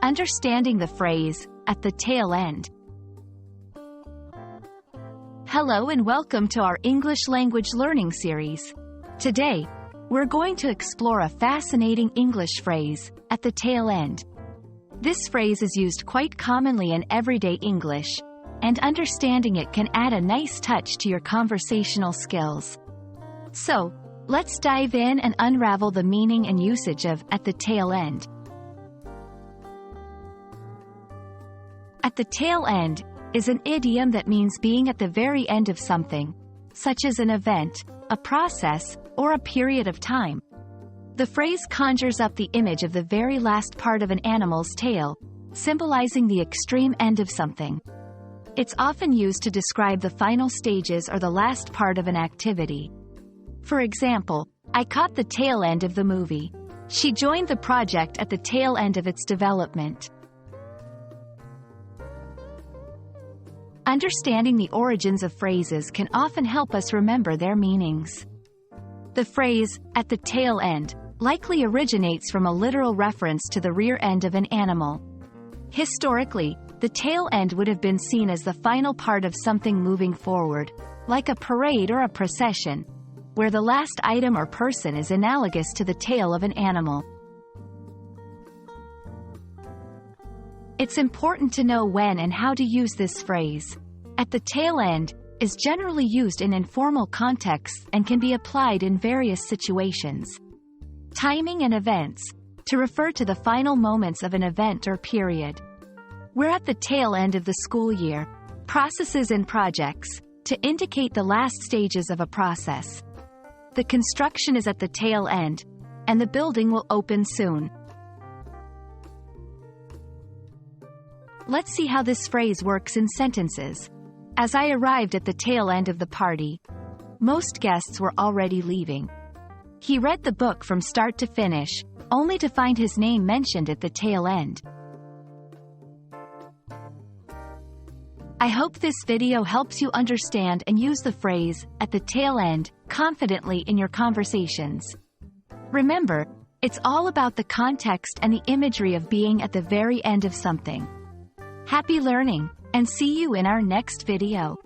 Understanding the phrase, at the tail end. Hello and welcome to our English language learning series. Today, we're going to explore a fascinating English phrase, at the tail end. This phrase is used quite commonly in everyday English, and understanding it can add a nice touch to your conversational skills. So, let's dive in and unravel the meaning and usage of at the tail end. At the tail end is an idiom that means being at the very end of something, such as an event, a process, or a period of time. The phrase conjures up the image of the very last part of an animal's tail, symbolizing the extreme end of something. It's often used to describe the final stages or the last part of an activity. For example, I caught the tail end of the movie. She joined the project at the tail end of its development. Understanding the origins of phrases can often help us remember their meanings. The phrase, at the tail end, likely originates from a literal reference to the rear end of an animal. Historically, the tail end would have been seen as the final part of something moving forward, like a parade or a procession, where the last item or person is analogous to the tail of an animal. It's important to know when and how to use this phrase. At the tail end is generally used in informal contexts and can be applied in various situations. Timing and events, to refer to the final moments of an event or period. We're at the tail end of the school year. Processes and projects, to indicate the last stages of a process. The construction is at the tail end, and the building will open soon. Let's see how this phrase works in sentences. As I arrived at the tail end of the party, most guests were already leaving. He read the book from start to finish, only to find his name mentioned at the tail end. I hope this video helps you understand and use the phrase, at the tail end, confidently in your conversations. Remember, it's all about the context and the imagery of being at the very end of something. Happy learning, and see you in our next video.